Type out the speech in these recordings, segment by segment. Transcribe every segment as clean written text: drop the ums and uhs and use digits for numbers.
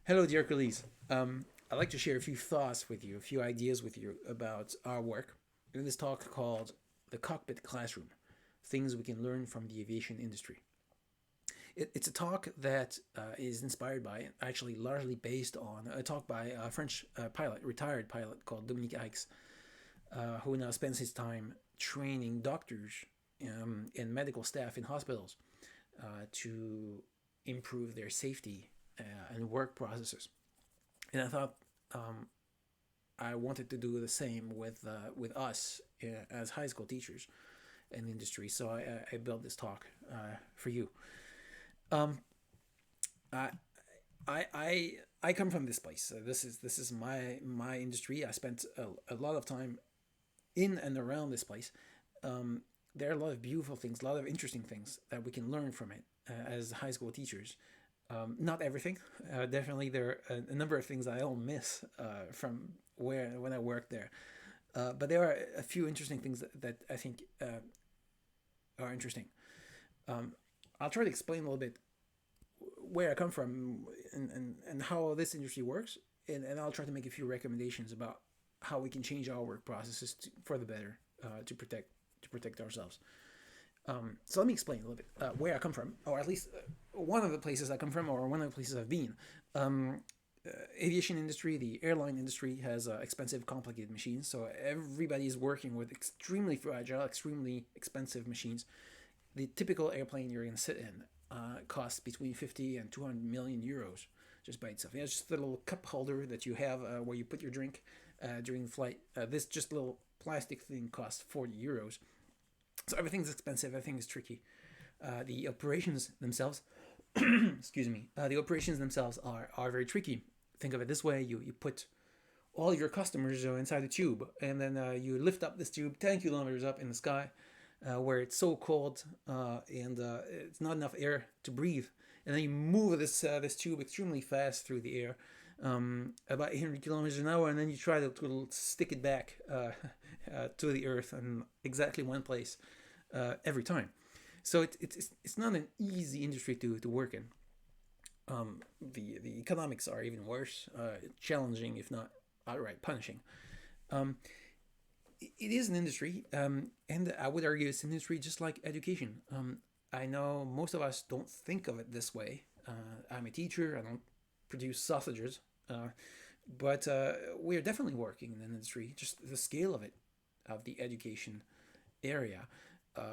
Hello, dear colleagues. I'd like to share a few thoughts with you, a few ideas with you about our work in this talk called The Cockpit Classroom Things We Can Learn from the Aviation Industry. It's a talk that is inspired by, actually largely based on, a talk by a French pilot, retired pilot called Dominique Aix, who now spends his time training doctors and medical staff in hospitals to improve their safety and work processes. And I thought um, I wanted to do the same with us as high school teachers in the industry. So I built this talk for you. Um, I, I come from this place. This is my industry. I spent a lot of time in and around this place. Um, there are a lot of beautiful things, a lot of interesting things that we can learn from it as high school teachers. Not everything. Definitely, there are a number of things I don't miss from where when I worked there. But there are a few interesting things that I think are interesting. Um, I'll try to explain a little bit where I come from and how this industry works, and I'll try to make a few recommendations about how we can change our work processes for the better to protect ourselves. So let me explain a little bit where I come from, or at least one of the places I come from, or one of the places I've been. Um, Aviation industry, the airline industry has expensive, complicated machines, so everybody is working with extremely fragile, extremely expensive machines. The typical airplane you're going to sit in costs between 50 and 200 million euros just by itself. It's just a little cup holder that you have where you put your drink during the flight. This just little plastic thing costs 40 euros. So everything's expensive, everything is tricky. The operations themselves, excuse me, the operations themselves are very tricky. Think of it this way: you put all your customers inside a tube, and then you lift up this tube 10 kilometers up in the sky, where it's so cold and it's not enough air to breathe, and then you move this tube extremely fast through the air, about 800 kilometers an hour, and then you try to stick it back to the earth in exactly one place every time. So it's not an easy industry to work in. The economics are even worse, challenging if not outright punishing. Um, it is an industry, and I would argue it's an industry just like education. I know most of us don't think of it this way. I'm a teacher. I don't produce sausages, but we're definitely working in an industry. Just the scale of the education area,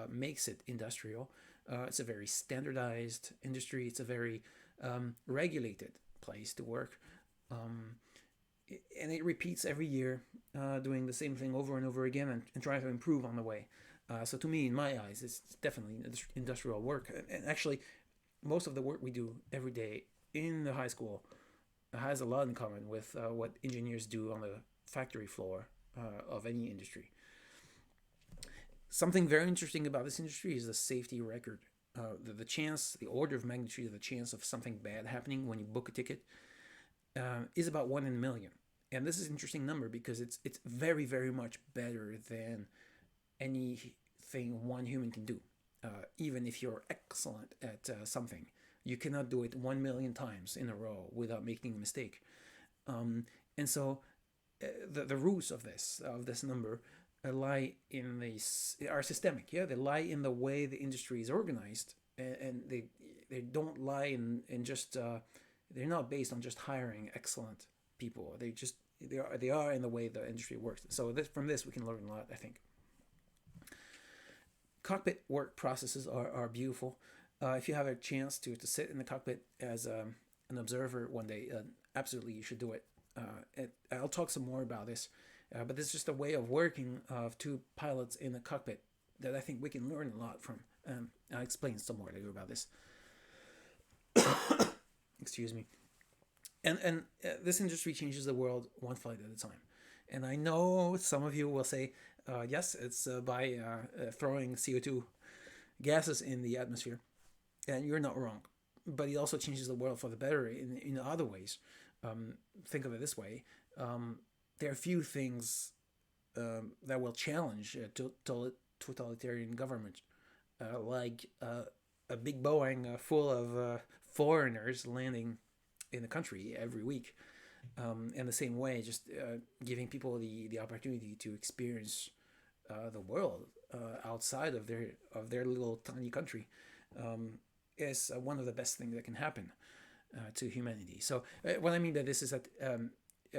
makes it industrial. It's a very standardized industry. It's a very regulated place to work. Um, and it repeats every year, doing the same thing over and over again and trying to improve on the way. So to me, in my eyes, it's definitely industrial work. And actually, most of the work we do every day in the high school has a lot in common with what engineers do on the factory floor of any industry. Something very interesting about this industry is the safety record. The chance, the order of magnitude of the chance of something bad happening when you book a ticket is about 1 in 1 million. And this is an interesting number because it's very, very much better than anything one human can do. Even if you're excellent at something, you cannot do it 1 million times in a row without making a mistake. Um, and so the roots of this number lie in are systemic. Yeah, they lie in the way the industry is organized, and they don't lie in just they're not based on just hiring excellent people. They are in the way the industry works. So from this we can learn a lot, I think. Cockpit work processes are beautiful. If you have a chance to sit in the cockpit as an observer one day, absolutely you should do it. I'll talk some more about this, but this is just a way of working of two pilots in the cockpit that I think we can learn a lot from. I'll explain some more later about this. Excuse me. And this industry changes the world one flight at a time. And I know some of you will say, yes, it's by throwing CO2 gases in the atmosphere, and you're not wrong. But it also changes the world for the better in other ways. Think of it this way: there are few things that will challenge totalitarian government, like a big Boeing full of foreigners landing in the country every week. In the same way, just giving people the opportunity to experience the world outside of their little tiny country is one of the best things that can happen to humanity. So what I mean by this is that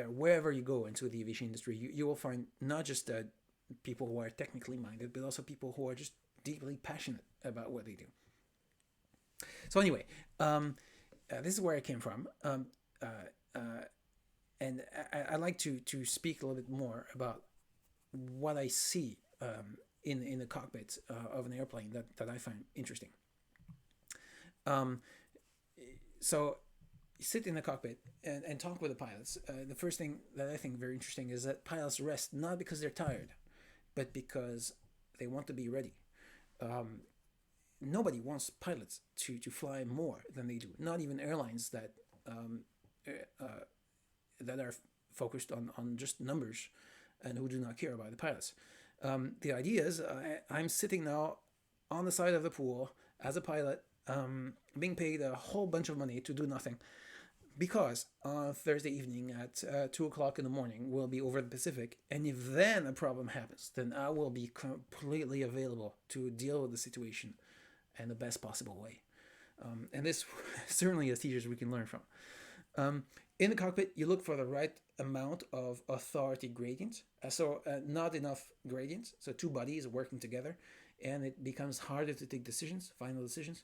wherever you go into the aviation industry, you will find not just people who are technically minded, but also people who are just deeply passionate about what they do. So anyway, this is where I came from, and I like to speak a little bit more about what I see in the cockpit of an airplane that I find interesting. Um, so you sit in the cockpit and talk with the pilots. The first thing that I think very interesting is that pilots rest not because they're tired, but because they want to be ready. Um, Nobody wants pilots to fly more than they do. Not even airlines um, uh, that are focused on just numbers and who do not care about the pilots. The idea is I'm sitting now on the side of the pool as a pilot, being paid a whole bunch of money to do nothing because on Thursday evening at 2 o'clock in the morning we'll be over the Pacific, and if then a problem happens, then I will be completely available to deal with the situation in the best possible way. And this certainly as teachers we can learn from. In the cockpit, you look for the right amount of authority gradient. Not enough gradient, so two bodies working together, and it becomes harder to take decisions, final decisions,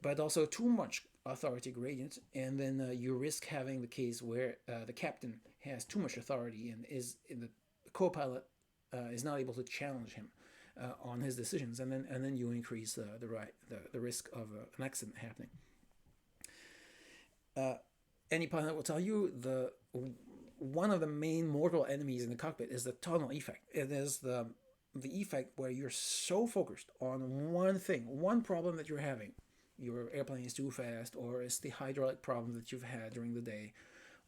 but also too much authority gradient, and then you risk having the case where the captain has too much authority and the co-pilot is not able to challenge him on his decisions, and then you increase the risk of an accident happening. Any pilot will tell you one of the main mortal enemies in the cockpit is the tunnel effect. It is the effect where you're so focused on one thing, one problem that you're having. Your airplane is too fast, or it's the hydraulic problem that you've had during the day,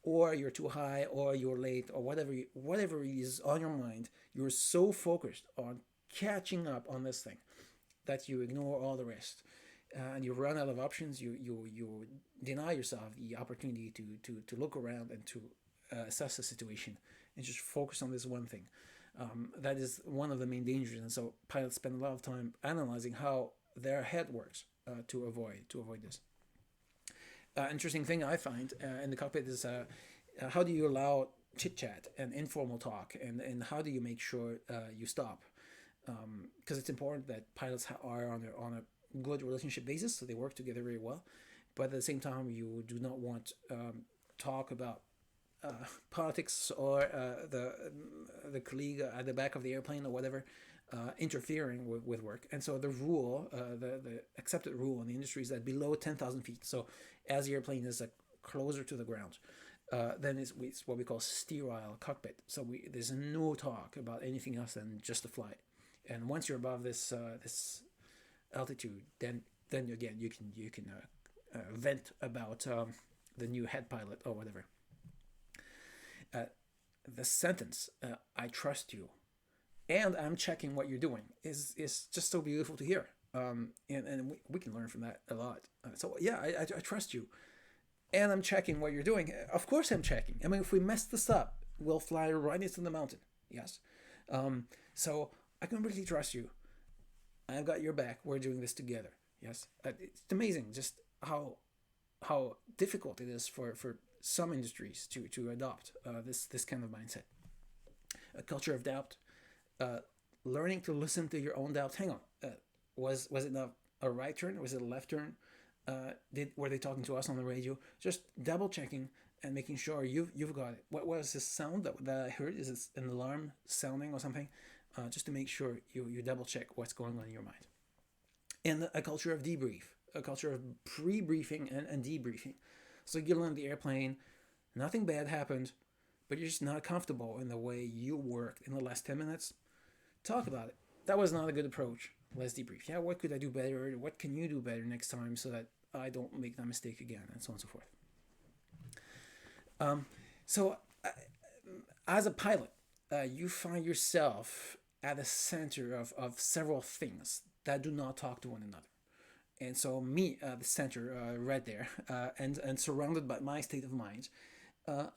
or you're too high, or you're late, or whatever is on your mind. You're so focused on catching up on this thing that you ignore all the rest. And you run out of options. You deny yourself the opportunity to look around and to assess the situation and just focus on this one thing. That is one of the main dangers, and so pilots spend a lot of time analyzing how their head works to avoid this. Interesting thing I find in the cockpit is how do you allow chit chat and informal talk, and how do you make sure you stop? Because it's important that pilots are on a good relationship basis, so they work together very well. But at the same time, you do not want talk about politics or the colleague at the back of the airplane or whatever interfering with work. And so the rule, the accepted rule in the industry is that below 10,000 feet, so as the airplane is closer to the ground, then it's what we call sterile cockpit. So there's no talk about anything else than just the flight. And once you're above this altitude, then again you can vent about the new head pilot or whatever. The sentence "I trust you," and "I'm checking what you're doing" is just so beautiful to hear, and we can learn from that a lot. So yeah, I trust you, and I'm checking what you're doing. Of course, I'm checking. I mean, if we mess this up, we'll fly right into the mountain. Yes, so I completely trust you. I've got your back. We're doing this together. Yes, it's amazing just how difficult it is for some industries to adopt this kind of mindset. A culture of doubt, learning to listen to your own doubts. Hang on, was it not a right turn? Was it a left turn? Were they talking to us on the radio? Just double checking and making sure you've got it. What was this sound that I heard? Is it an alarm sounding or something? Just to make sure you double check what's going on in your mind. And a culture of debrief, a culture of pre-briefing and debriefing. So you get on the airplane, nothing bad happened, but you're just not comfortable in the way you worked in the last 10 minutes. Talk about it. That was not a good approach. Let's debrief. Yeah, what could I do better? What can you do better next time so that I don't make that mistake again, and so on and so forth. So as a pilot, you find yourself at the center of several things that do not talk to one another. And so me, the center, right there, and surrounded by my state of mind,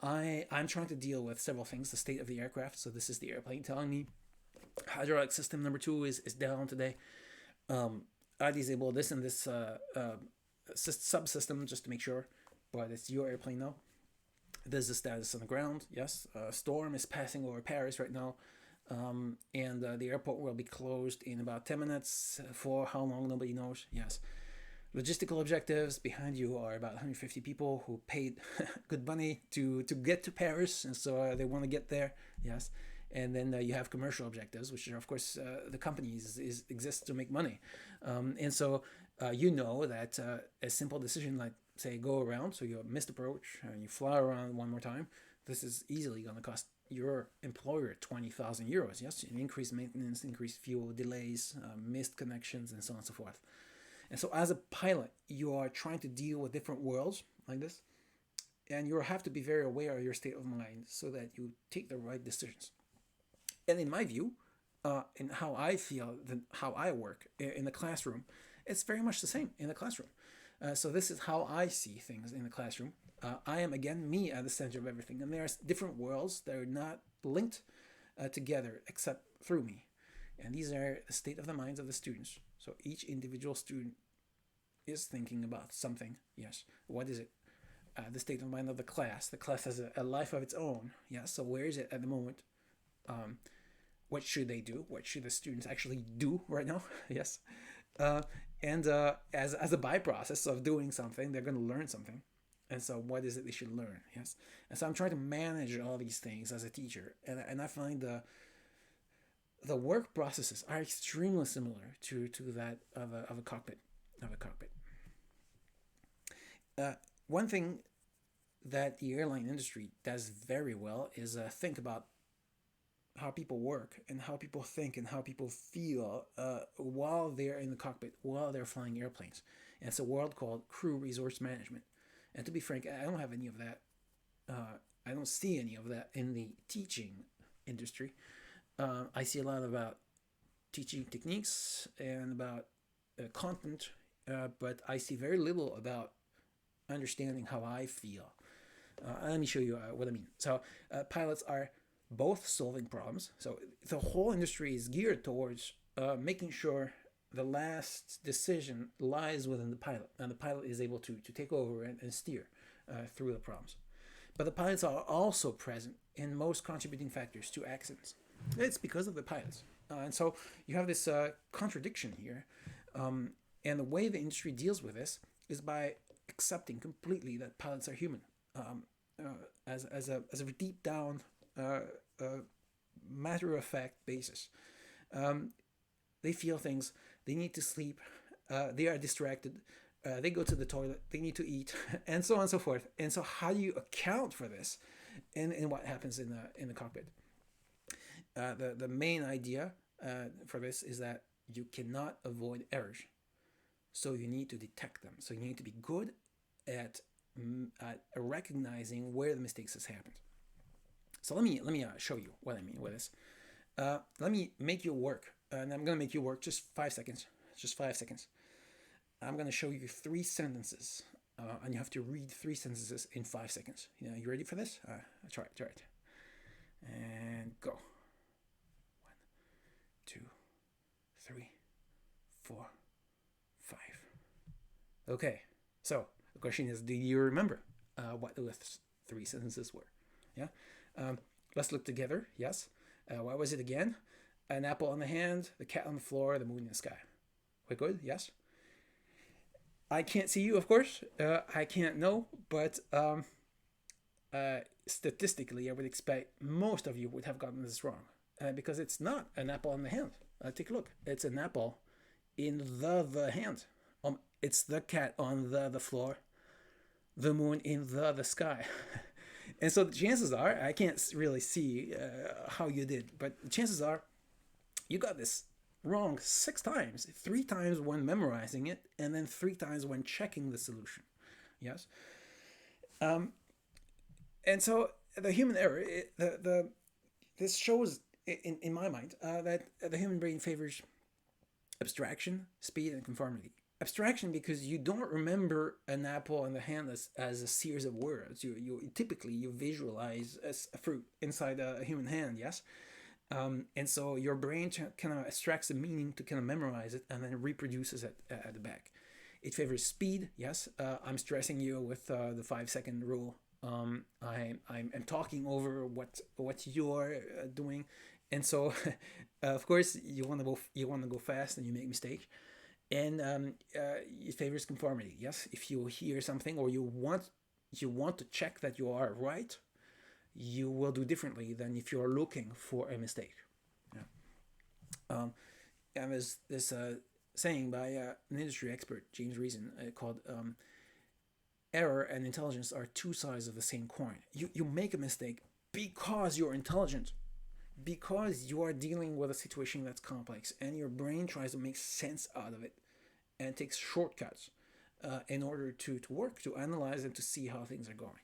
I'm trying to deal with several things. The state of the aircraft. So this is the airplane telling me hydraulic system number two is down today. I disable this and this subsystem just to make sure, but it's your airplane now. This is the status on the ground. Yes, a storm is passing over Paris right now, and the airport will be closed in about 10 minutes. For how long, nobody knows. Yes. Logistical objectives behind you are about 150 people who paid good money to get to Paris, and so they want to get there. Yes. And then you have commercial objectives, which are, of course, the companies exist to make money. And so you know that a simple decision like, say, go around, so you missed approach and you fly around one more time, this is easily going to cost your employer 20,000 euros. Yes, increased maintenance, increased fuel, delays, missed connections, and so on and so forth. And so as a pilot, you are trying to deal with different worlds like this, and you have to be very aware of your state of mind so that you take the right decisions. And in my view, and how I feel, how I work in the classroom, it's very much the same in the classroom. So this is how I see things in the classroom. I am, again, me at the center of everything. And there are different worlds that are not linked together except through me. And these are the state of the minds of the students. So each individual student is thinking about something. Yes. What is it? The state of mind of the class. The class has a life of its own. Yes. So where is it at the moment? What should they do? What should the students actually do right now? Yes. And as a byprocess of doing something, they're going to learn something. And so what is it they should learn? Yes. And so I'm trying to manage all these things as a teacher. And I find the work processes are extremely similar to that of a cockpit. One thing that the airline industry does very well is think about how people work and how people think and how people feel while they're in the cockpit, while they're flying airplanes. And it's a world called crew resource management. And to be frank, I don't have any of that. I don't see any of that in the teaching industry. I see a lot about teaching techniques and about content, but I see very little about understanding how I feel. Let me show you what I mean. So pilots are both solving problems. So the whole industry is geared towards making sure the last decision lies within the pilot, and the pilot is able to take over and steer through the problems. But the pilots are also present in most contributing factors to accidents. It's because of the pilots. And so you have this contradiction here. And the way the industry deals with this is by accepting completely that pilots are human. As a deep down matter of fact basis. They feel things, they need to sleep, they are distracted, they go to the toilet, they need to eat, and so on and so forth. And so how do you account for this in what happens in the cockpit? The main idea for this is that you cannot avoid errors. So you need to detect them. So you need to be good at recognizing where the mistakes has happened. So let me show you what I mean with this. Let me make you work, and I'm going to make you work just 5 seconds. Just 5 seconds. I'm going to show you 3 sentences, and you have to read 3 sentences in 5 seconds. You ready for this? Try it. And go. 1, 2, 3, 4, 5. Okay. So the question is, do you remember what the 3 sentences were? Yeah. Let's look together. Yes. What was it again? An apple on the hand, the cat on the floor, the moon in the sky. We're good? Yes. I can't see you, of course. I can't know, but statistically, I would expect most of you would have gotten this wrong because it's not an apple on the hand. Take a look. It's an apple in the hand. It's the cat on the floor, the moon in the sky. And so the chances are, I can't really see how you did, but the chances are you got this wrong 6 times, 3 times when memorizing it, and then 3 times when checking the solution. Yes. And so the human error, this shows, in my mind, that the human brain favors abstraction, speed, and conformity. Abstraction because you don't remember an apple in the hand as a series of words. You typically you visualize as a fruit inside a human hand, yes. And so your brain kind of extracts the meaning to kind of memorize it and then reproduces it at the back. It favors speed, yes. I'm stressing you with the 5 second rule. I'm talking over what you're doing, and so of course you want to go fast and you make mistake, and it favors conformity. Yes, if you hear something or you want to check that you are right, you will do differently than if you are looking for a mistake. Yeah. And there's this saying by an industry expert, James Reason, called error and intelligence are two sides of the same coin. You make a mistake because you're intelligent, because you are dealing with a situation that's complex, and your brain tries to make sense out of it and takes shortcuts in order to work, to analyze, and to see how things are going.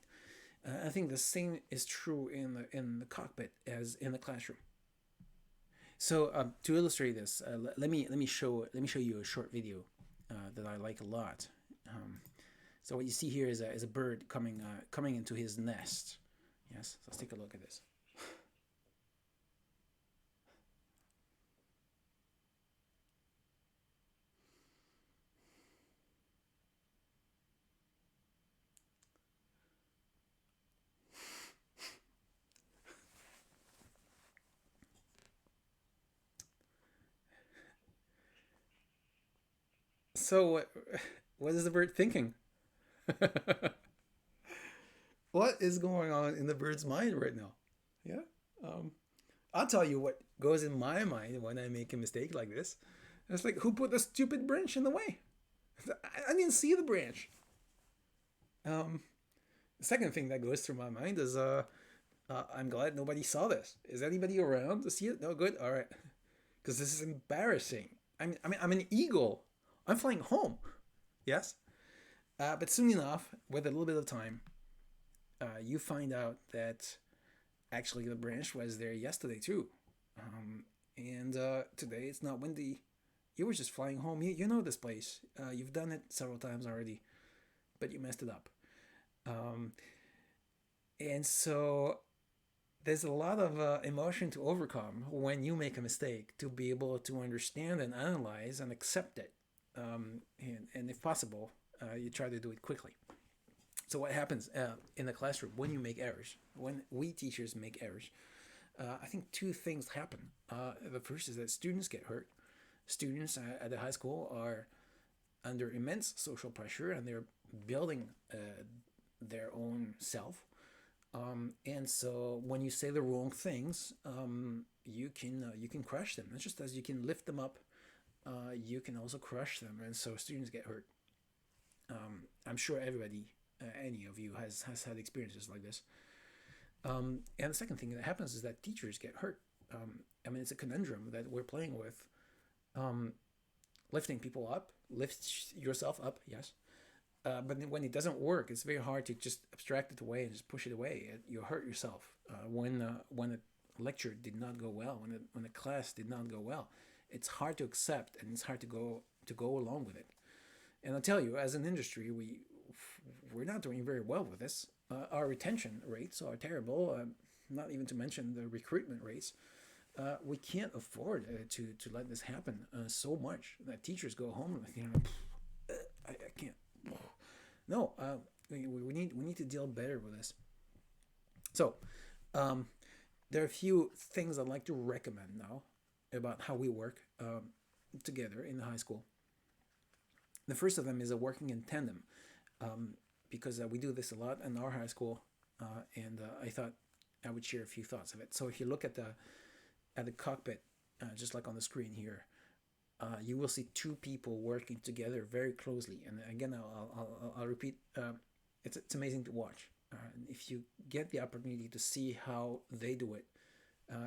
I think the same is true in the cockpit as in the classroom. So to illustrate this, let me show you a short video that I like a lot. So what you see here is a bird coming into his nest. Yes, so let's take a look at this. So what is the bird thinking? What is going on in the bird's mind right now? Yeah. Um, I'll tell you what goes in my mind when I make a mistake like this. It's like, who put the stupid branch in the way? I didn't see the branch. Um, the second thing that goes through my mind is, I'm glad nobody saw this. Is anybody around to see it? No, good. All right, because this is embarrassing. I'm an eagle. I'm flying home. Yes, but soon enough, with a little bit of time, you find out that actually the branch was there yesterday too, and today it's not windy. You were just flying home. You know this place. You've done it several times already, but you messed it up. Um, and so there's a lot of emotion to overcome when you make a mistake to be able to understand and analyze and accept it. And if possible, you try to do it quickly. So what happens in the classroom when you make errors, when we teachers make errors? I think two things happen. The first is that students get hurt. Students at the high school are under immense social pressure and they're building their own self. And so when you say the wrong things, you can crush them. It's just as you can lift them up, you can also crush them, and so students get hurt. I'm sure everybody, any of you, has had experiences like this. And the second thing that happens is that teachers get hurt. I mean, it's a conundrum that we're playing with. Um, Lifting people up, lift yourself up, yes. But when it doesn't work, it's very hard to just abstract it away and just push it away. You hurt yourself when a lecture did not go well, when a class did not go well. It's hard to accept, and it's hard to go along with it. And I'll tell you, as an industry, we're not doing very well with this. Our retention rates are terrible. Not even to mention the recruitment rates. We can't afford to let this happen so much that teachers go home and I can't. No, we need to deal better with this. So, there are a few things I'd like to recommend now about how we work together in the high school. The first of them is a working in tandem, because we do this a lot in our high school, and I thought I would share a few thoughts of it. So if you look at the cockpit, just like on the screen here, you will see two people working together very closely. And again, I'll repeat, it's amazing to watch. If you get the opportunity to see how they do it,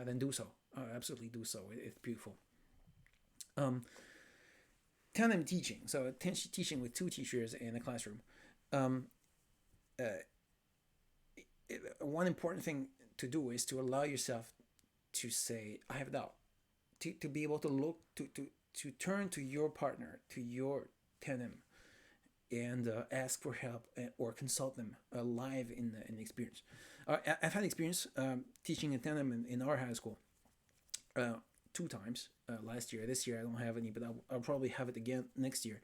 then do so. Absolutely do so. It's beautiful. Um, Tandem teaching. So teaching with two teachers in a classroom. Um, uh, One important thing to do is to allow yourself to say, I have doubt. To be able to look to turn to your partner, to your tandem and ask for help or consult them live in the experience. I've had experience teaching in tandem in our high school uh, 2 times last year. This year I don't have any, but I'll probably have it again next year.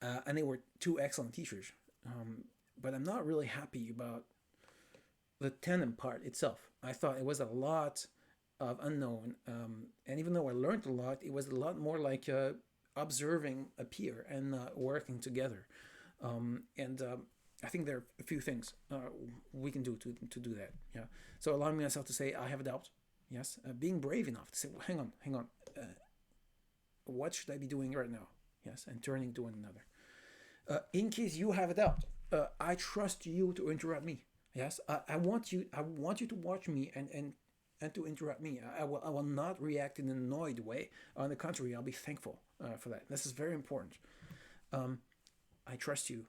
And they were two excellent teachers. But I'm not really happy about the tandem part itself. I thought it was a lot of unknown, and even though I learned a lot, it was a lot more like observing a peer and working together. And I think there are a few things we can do to do that. Yeah. So allowing myself to say I have a doubt. Yes. Being brave enough to say, well, hang on. What should I be doing right now? Yes. And turning to one another. In case you have a doubt, I trust you to interrupt me. Yes. I want you. I want you to watch me and to interrupt me. I will not react in an annoyed way. On the contrary, I'll be thankful for that. This is very important. I trust you.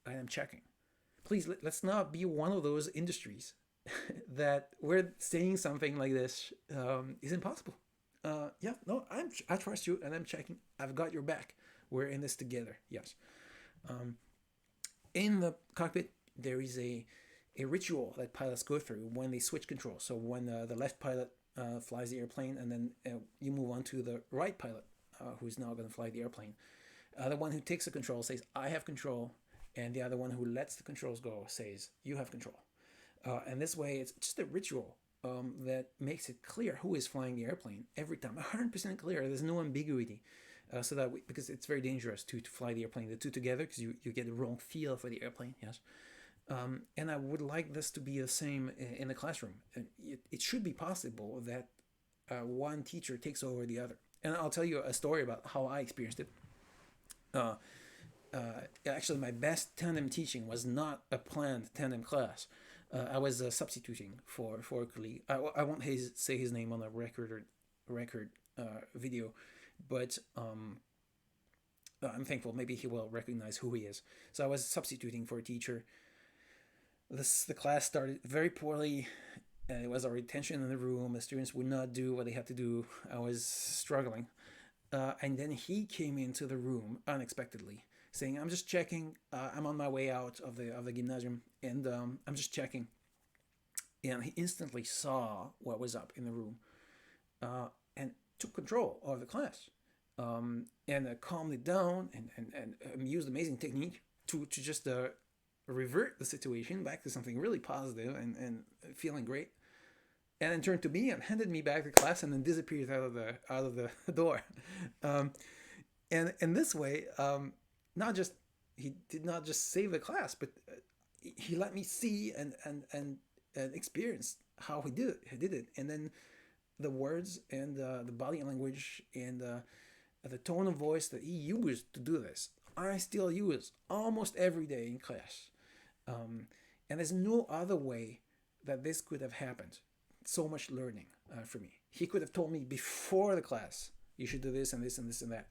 I am checking. Please let's not be one of those industries that where saying something like this is impossible. Yeah, no, I trust you and I'm checking. I've got your back. We're in this together. Yes. In the cockpit, there is a ritual that pilots go through when they switch controls. So when the left pilot flies the airplane, and then you move on to the right pilot, who's now going to fly the airplane. The one who takes the control says, "I have control," and the other one who lets the controls go says, "You have control." And this way, it's just a ritual that makes it clear who is flying the airplane every time, 100% clear. There's no ambiguity. So that because it's very dangerous to fly the airplane, the two together, because you get the wrong feel for the airplane. Yes. And I would like this to be the same in the classroom. It should be possible that one teacher takes over the other. And I'll tell you a story about how I experienced it. Actually, my best tandem teaching was not a planned tandem class. I was substituting for a colleague. I won't say his name on a record video, but I'm thankful. Maybe he will recognize who he is. So I was substituting for a teacher. The class started very poorly. It was already tension in the room. The students would not do what they had to do. I was struggling. And then he came into the room unexpectedly, saying, "I'm just checking. I'm on my way out of the gymnasium, and I'm just checking." And he instantly saw what was up in the room, and took control of the class, and calmed it down, and used amazing technique to just revert the situation back to something really positive and feeling great. And then turned to me and handed me back the class, and then disappeared out of the door. And this way, not just he did not just save the class, but he let me see and experience how he did it. He did it, and then the words and the body language and the tone of voice that he used to do this, I still use almost every day in class. And there's no other way that this could have happened. So much learning for me. He could have told me before the class, "You should do this and this and this and that."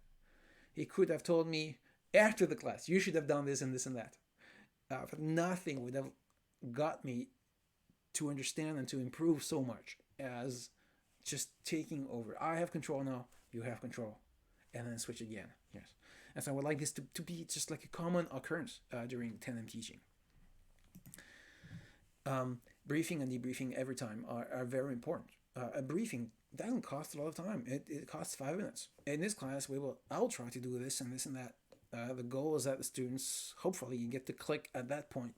He could have told me after the class, "You should have done this and this and that." But nothing would have got me to understand and to improve so much as just taking over. I have control now. You have control. And then switch again. Yes. And so I would like this to be just like a common occurrence during tandem teaching. Briefing and debriefing every time are very important. A briefing doesn't cost a lot of time. It costs 5 minutes. In this class, I'll try to do this and this and that. The goal is that the students hopefully get to click at that point,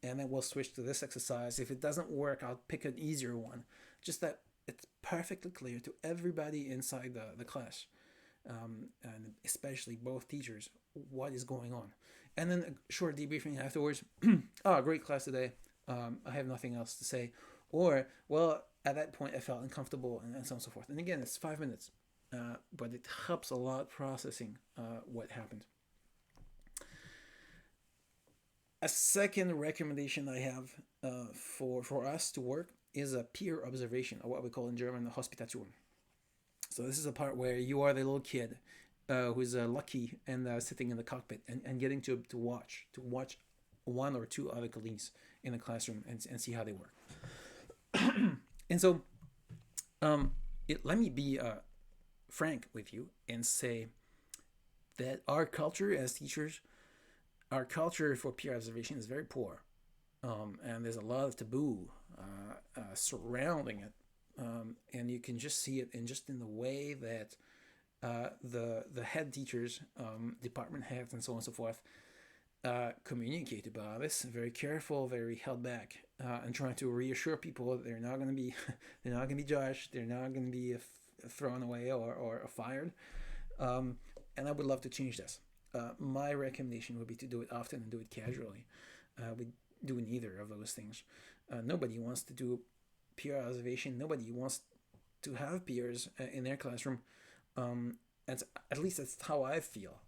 and then we'll switch to this exercise. If it doesn't work, I'll pick an easier one. Just that it's perfectly clear to everybody inside the class, and especially both teachers, what is going on. And then a short debriefing afterwards. "Oh, great class today. I have nothing else to say." Or, "Well, at that point I felt uncomfortable," and so on and so forth. And again, it's 5 minutes, but it helps a lot processing what happened. A second recommendation I have for us to work is a peer observation, or what we call in German Hospitation. So this is a part where you are the little kid who's lucky and sitting in the cockpit and getting to watch one or two other colleagues in the classroom and see how they work. And so let me be frank with you and say that our culture as teachers, our culture for peer observation is very poor, and there's a lot of taboo surrounding it, and you can just see it in just in the way that the head teachers, department heads, and so on and so forth communicate about this. Very careful, very held back, and trying to reassure people that they're not going to be they're not going to be judged, they're not going to be thrown away or fired. And I would love to change this. My recommendation would be to do it often and do it casually. We do neither of those things. Nobody wants to do peer observation. Nobody wants to have peers in their classroom. And at least that's how I feel.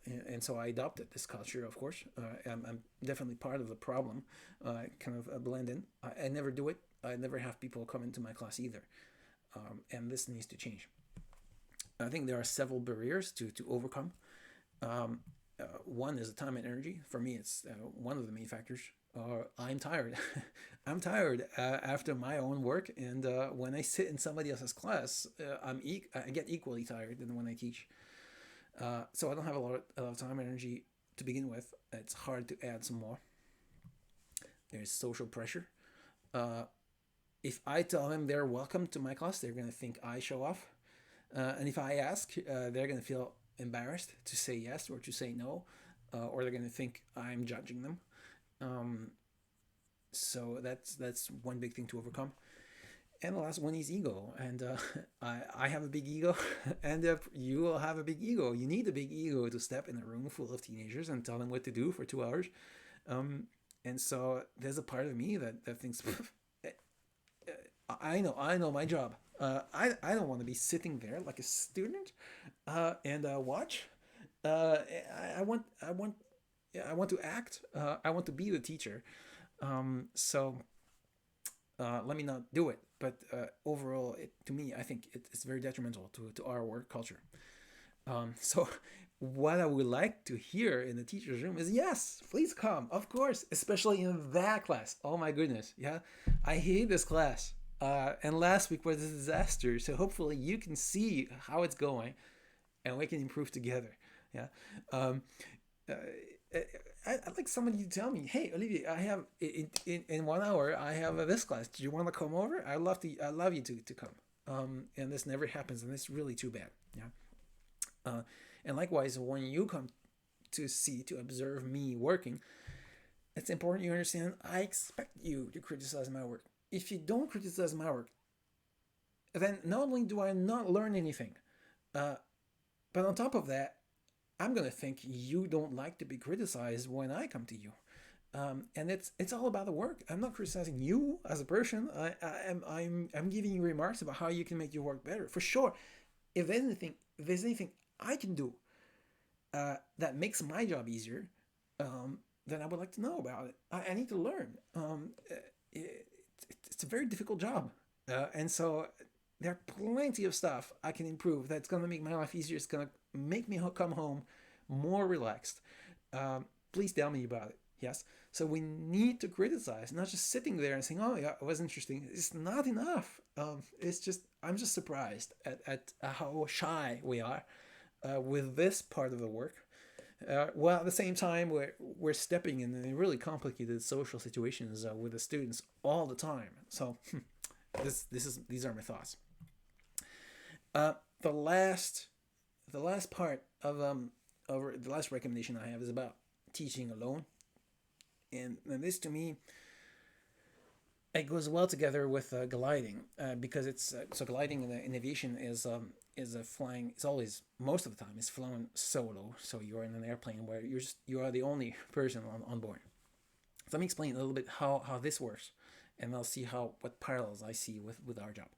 And so I adopted this culture, of course. I'm definitely part of the problem. Kind of a blend in. I never do it. I never have people come into my class either. And this needs to change. I think there are several barriers to overcome. One is the time and energy. For me, it's one of the main factors. I'm tired. I'm tired after my own work, and when I sit in somebody else's class, I get equally tired than when I teach. So I don't have a lot of time and energy to begin with. It's hard to add some more. There's social pressure. If I tell them they're welcome to my class, they're going to think I show off. And if I ask, they're going to feel embarrassed to say yes or to say no, or they're going to think I'm judging them. So that's one big thing to overcome. And the last one is ego. And I have a big ego, and you will have a big ego. You need a big ego to step in a room full of teenagers and tell them what to do for 2 hours. And so there's a part of me that thinks, I know my job. I don't want to be sitting there like a student and watch. I want to act. I want to be the teacher. So let me not do it. But overall, to me, I think it's very detrimental to our work culture. So what I would like to hear in the teacher's room is, yes, please come, of course, especially in that class. Oh my goodness, yeah, I hate this class. And last week was a disaster. So hopefully you can see how it's going, and we can improve together. Yeah. I'd like somebody to tell me, hey, Olivier, I have in 1 hour I have this class. Do you want to come over? I'd love you to come. And this never happens, and it's really too bad. Yeah. And likewise, when you come to observe me working, it's important you understand I expect you to criticize my work. If you don't criticize my work, then not only do I not learn anything, but on top of that, I'm gonna think you don't like to be criticized when I come to you, and it's all about the work. I'm not criticizing you as a person. I'm giving you remarks about how you can make your work better. For sure, if there's anything I can do that makes my job easier, then I would like to know about it. I need to learn. It's a very difficult job, and so there are plenty of stuff I can improve that's going to make my life easier. It's going to make me come home more relaxed. Please tell me about it. Yes. So we need to criticize, not just sitting there and saying, oh yeah, it was interesting. It's not enough. It's just, I'm just surprised at how shy we are with this part of the work. While at the same time, we're stepping in really complicated social situations with the students all the time. So these are my thoughts. The last part of the last recommendation I have is about teaching alone, and this to me it goes well together with gliding because it's so gliding in aviation is a flying. It's always, most of the time, it's flown solo. So you're in an airplane where you are the only person on board. So let me explain a little bit how this works, and I'll see what parallels I see with our job.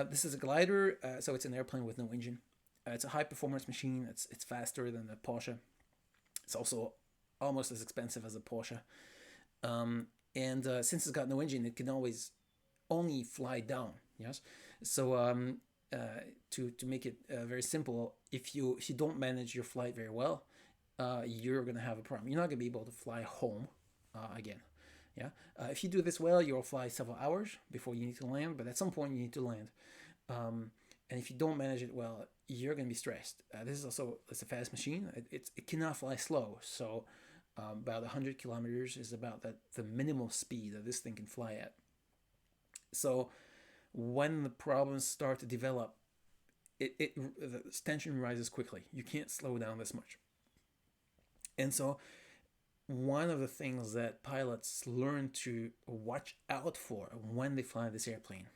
This is a glider, so it's an airplane with no engine. It's a high performance machine. It's faster than the Porsche. It's also almost as expensive as a Porsche. And since it's got no engine, it can always only fly down. Yes. So to make it very simple, if you don't manage your flight very well, you're gonna have a problem. You're not gonna be able to fly home again. Yeah. If you do this well, you'll fly several hours before you need to land, but at some point you need to land. And if you don't manage it well, you're going to be stressed. This is also, it's a fast machine. It cannot fly slow. So about 100 kilometers is about the minimal speed that this thing can fly at. So when the problems start to develop, the tension rises quickly. You can't slow down this much. And so one of the things that pilots learn to watch out for when they fly this airplane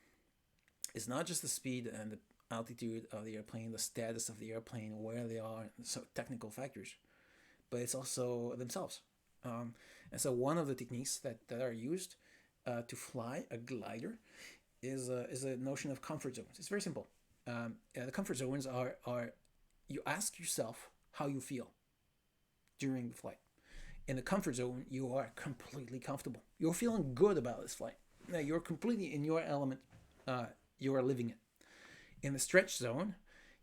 is not just the speed and the altitude of the airplane, the status of the airplane, where they are, so technical factors, but it's also themselves. And so one of the techniques that are used to fly a glider is a notion of comfort zones. It's very simple. The comfort zones are you ask yourself how you feel during the flight. In the comfort zone, you are completely comfortable. You're feeling good about this flight. Now you're completely in your element. You are living it. In the stretch zone,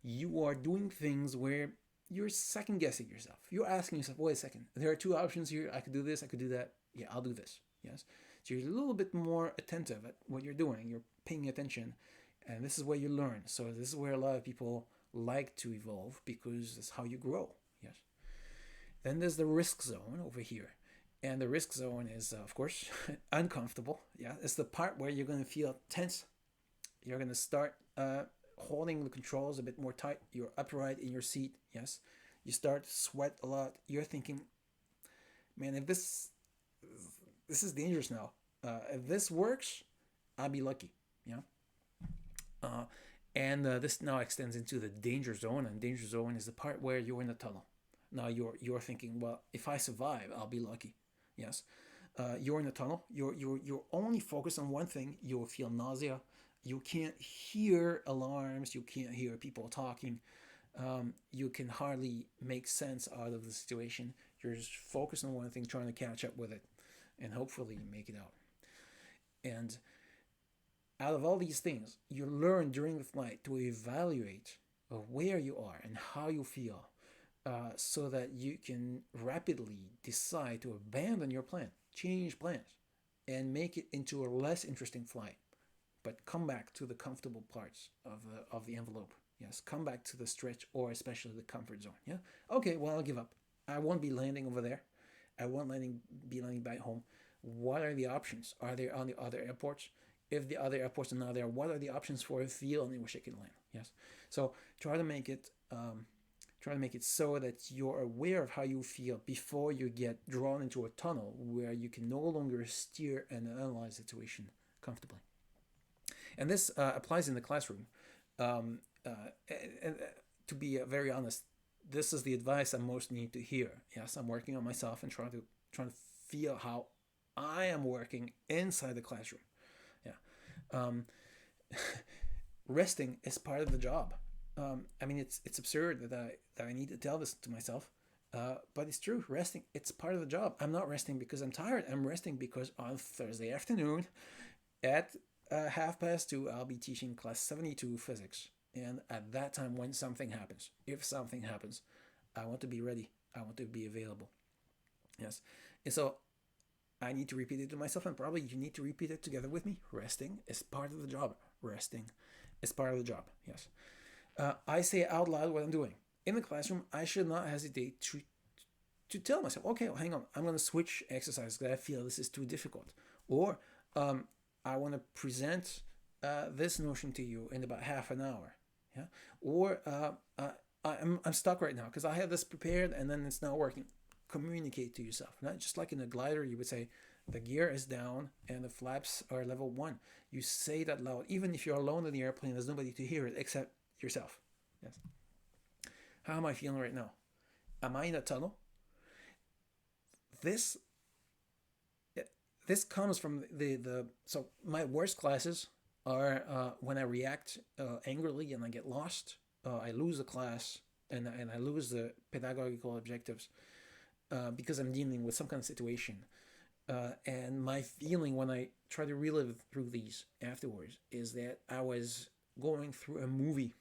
you are doing things where you're second guessing yourself. You're asking yourself, wait a second, there are two options here. I could do this, I could do that. Yeah, I'll do this. Yes. So you're a little bit more attentive at what you're doing. You're paying attention. And this is where you learn. So this is where a lot of people like to evolve because that's how you grow. Yes. Then there's the risk zone over here. And the risk zone is, of course, uncomfortable. Yeah. It's the part where you're going to feel tense. You're going to start holding the controls a bit more tight. You're upright in your seat. Yes. You start to sweat a lot. You're thinking, man, if this is dangerous now. If this works, I'll be lucky. Yeah. And this now extends into the danger zone, and danger zone is the part where you're in the tunnel. Now you're thinking, well, if I survive, I'll be lucky. Yes. You're in the tunnel. You're only focused on one thing. You'll feel nausea. You can't hear alarms. You can't hear people talking. You can hardly make sense out of the situation. You're just focused on one thing, trying to catch up with it, and hopefully make it out. And out of all these things, you learn during the flight to evaluate where you are and how you feel, so that you can rapidly decide to abandon your plan, change plans, and make it into a less interesting flight. But come back to the comfortable parts of the envelope. Yes, come back to the stretch or especially the comfort zone. Yeah. Okay. Well, I'll give up. I won't be landing over there. I won't be landing back home. What are the options? Are there on the other airports? If the other airports are not there, what are the options for a field in which I can land? Yes. So try to make it so that you're aware of how you feel before you get drawn into a tunnel where you can no longer steer and analyze the situation comfortably. And this applies in the classroom. And to be very honest, this is the advice I most need to hear. Yes, I'm working on myself and trying to feel how I am working inside the classroom. Yeah. Resting is part of the job. I mean, it's absurd that I need to tell this to myself, but it's true. Resting, it's part of the job. I'm not resting because I'm tired. I'm resting because on Thursday afternoon at 2:30, I'll be teaching class 72 physics. And at that time, when something happens, if something happens, I want to be ready. I want to be available. Yes. And so I need to repeat it to myself, and probably you need to repeat it together with me. Resting is part of the job. Resting is part of the job. Yes. I say out loud what I'm doing. In the classroom, I should not hesitate to tell myself, okay, well, hang on, I'm going to switch exercise because I feel this is too difficult. Or I want to present this notion to you in about half an hour. Yeah. Or I'm stuck right now because I have this prepared and then it's not working. Communicate to yourself. Not just like in a glider, you would say, the gear is down and the flaps are level 1. You say that loud. Even if you're alone in the airplane, there's nobody to hear it except yourself. Yes. How am I feeling right now? Am I in a tunnel? This comes from so my worst classes are when I react angrily and I get lost. I lose the class and I lose the pedagogical objectives because I'm dealing with some kind of situation. And my feeling when I try to relive through these afterwards is that I was going through a movie.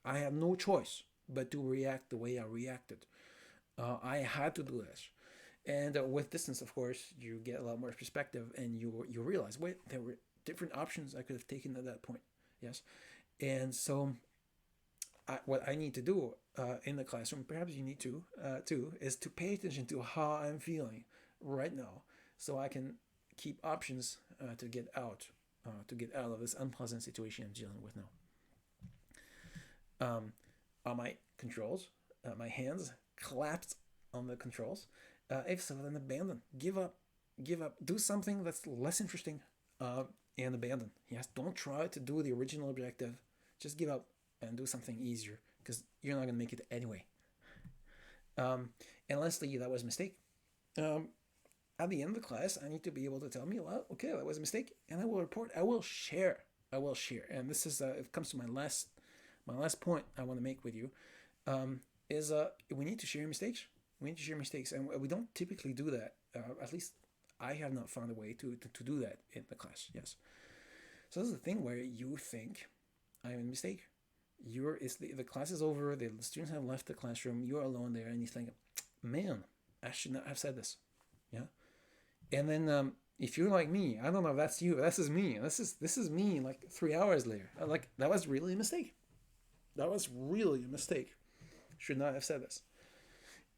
I have no choice but to react the way I reacted. I had to do this. And with distance, of course, you get a lot more perspective and you realize, wait, there were different options I could have taken at that point. Yes. And so what I need to do in the classroom, perhaps you need to too, is to pay attention to how I'm feeling right now, so I can keep options to get out of this unpleasant situation I'm dealing with now. On my controls, my hands clapped on the controls. If so, then abandon, give up, do something that's less interesting, and abandon. Yes, don't try to do the original objective. Just give up and do something easier because you're not gonna make it anyway. And lastly, that was a mistake. Um, at the end of the class, I need to be able to tell me, well, okay, that was a mistake, and I will report. I will share. And this is it comes to my last point I want to make with you. Is we need to share mistakes. We need to share mistakes, and we don't typically do that. At least I have not found a way to do that in the class. Yes. So this is the thing where you think I made a mistake. The class is over. The students have left the classroom. You're alone there, and you think, man, I should not have said this. Yeah. And then if you're like me, I don't know if that's you. This is me. This is me. Like 3 hours later, like that was really a mistake. That was really a mistake. Should not have said this.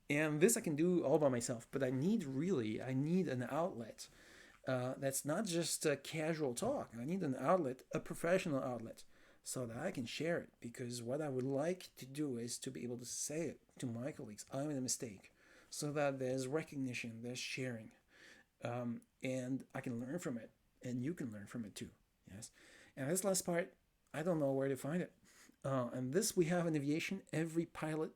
And this I can do all by myself, but I need an outlet. That's not just a casual talk. I need an outlet, a professional outlet, so that I can share it. Because what I would like to do is to be able to say it to my colleagues. I made a mistake, so that there's recognition, there's sharing, and I can learn from it, and you can learn from it too. Yes. And this last part, I don't know where to find it. And this we have in aviation. Every pilot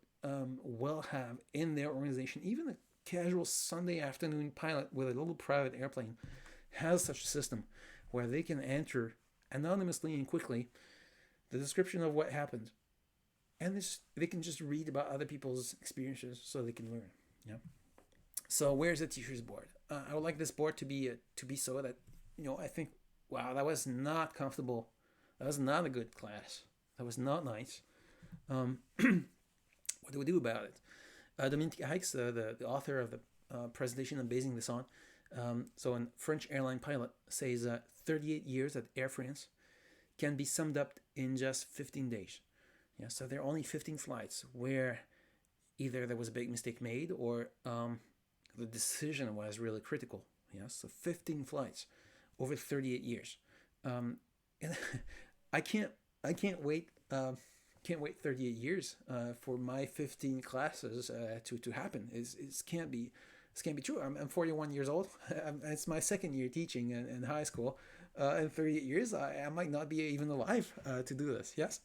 will have in their organization, even a casual Sunday afternoon pilot with a little private airplane has such a system where they can enter anonymously and quickly the description of what happened. And they can just read about other people's experiences so they can learn. Yeah. So where's the teacher's board? I would like this board to be so that, I think, wow, that was not comfortable. That was not a good class. That was not nice. What do we do about it? Dominique Hikes, the author of the presentation I'm basing this on, so a French airline pilot, says 38 years at Air France can be summed up in just 15 days. Yeah, so there are only 15 flights where either there was a big mistake made or the decision was really critical. Yeah, so 15 flights over 38 years. And I can't wait. Can't wait 38 years for my 15 classes to happen. It can't be true. I'm 41 years old. It's my second year teaching in high school. In 38 years, I might not be even alive to do this. Yes,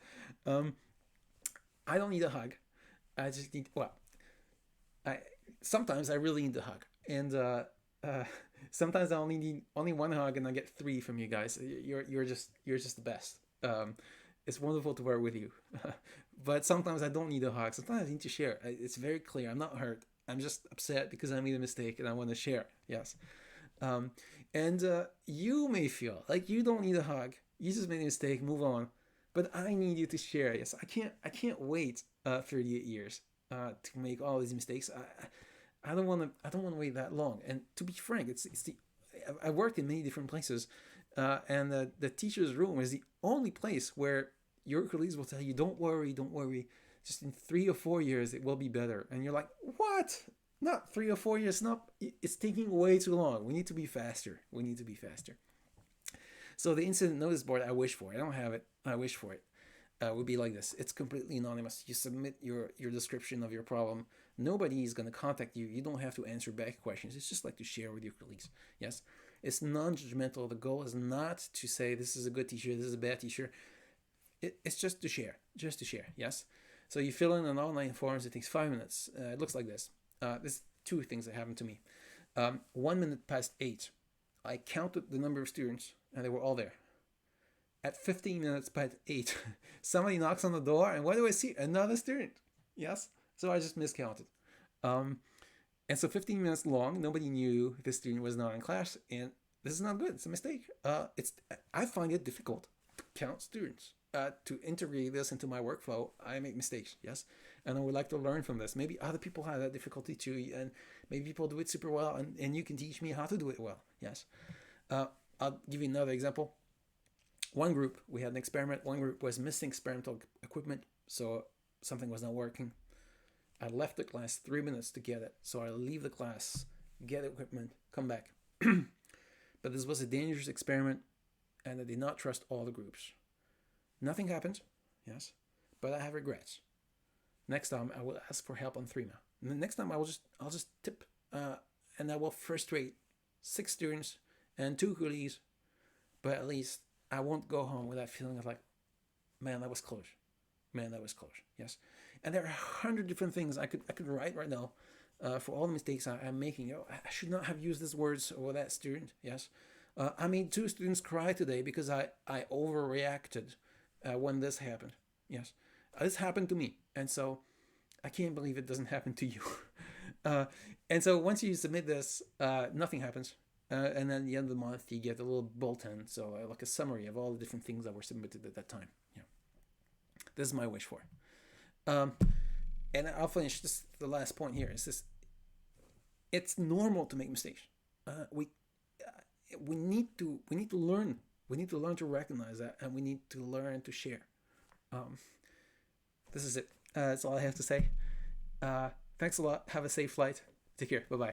I don't need a hug. I just need sometimes I really need a hug, and sometimes I only need one hug, and I get 3 from you guys. You're just the best. It's wonderful to work with you. But sometimes I don't need a hug. Sometimes I need to share. It's very clear. I'm not hurt. I'm just upset because I made a mistake and I want to share. Yes. And you may feel like you don't need a hug. You just made a mistake. Move on. But I need you to share. Yes. I can't wait 38 years to make all these mistakes. I don't want to wait that long. And to be frank, I worked in many different places. And the teacher's room is the only place where your colleagues will tell you, don't worry. Just in 3 or 4 years, it will be better. And you're like, what? Not 3 or 4 years. No, it's taking way too long. We need to be faster. So the incident notice board, I wish for it. I don't have it. I wish for it. Would be like this. It's completely anonymous. You submit your description of your problem. Nobody is going to contact you. You don't have to answer back questions. It's just like to share with your colleagues. Yes. It's non-judgmental. The goal is not to say this is a good teacher, this is a bad teacher. It's just to share. Yes. So you fill in an online forms. It takes 5 minutes. It looks like this. There's 2 things that happened to me. 1 minute past 8, I counted the number of students, and they were all there. At 15 minutes past 8, somebody knocks on the door, and what do I see? Another student. Yes. So I just miscounted. And so 15 minutes long, nobody knew the student was not in class, and this is not good. It's a mistake. I find it difficult to count students. To integrate this into my workflow, I make mistakes, yes? And I would like to learn from this. Maybe other people have that difficulty too, and maybe people do it super well, and you can teach me how to do it well, yes? I'll give you another example. One group, we had an experiment. One group was missing experimental equipment, so something was not working. I left the class 3 minutes to get it. So I leave the class, get equipment, come back. But this was a dangerous experiment, and I did not trust all the groups. Nothing happened, yes, but I have regrets. Next time I will ask for help on Threema. And the next time I'll just tip, and I will frustrate 6 students and 2 coolies, but at least I won't go home with that feeling of like, man, that was close. Man, that was close. Yes, and there are 100 different things I could write right now for all the mistakes I'm making. I should not have used these words over that student. Yes, I made 2 students cry today because I overreacted when this happened. Yes, this happened to me, and so I can't believe it doesn't happen to you. And so once you submit this, nothing happens. And then at the end of the month, you get a little bulletin, so like a summary of all the different things that were submitted at that time. Yeah, this is my wish for. And I'll finish this. The last point here is this: it's normal to make mistakes. We need to learn. We need to learn to recognize that, and we need to learn to share. This is it. That's all I have to say. Thanks a lot. Have a safe flight. Take care. Bye bye.